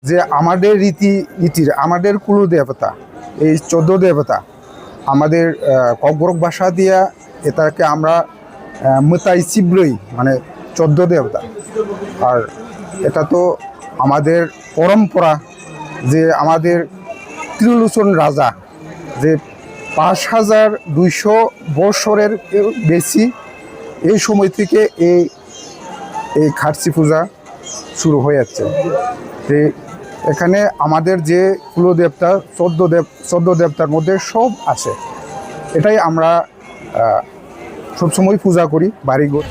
যে আমাদের রীতির আমাদের কুলদেবতা এই 14 দেবতা আমাদের ককবরক ভাষা দিয়া এটাকে আমরা মতাই চিব্রই মানে 14 দেবতা। আর এটা তো আমাদের পরম্পরা যে আমাদের ত্রিলোচন রাজা যে 5200 বছরের বেশি এই সময় থেকে এই খার্সি পূজা শুরু হয়ে যাচ্ছে। এখানে আমাদের যে কুলদেবতা 14 দেবতার মধ্যে সব আছে, এটাই আমরা সবসময় পূজা করি বাড়িঘর।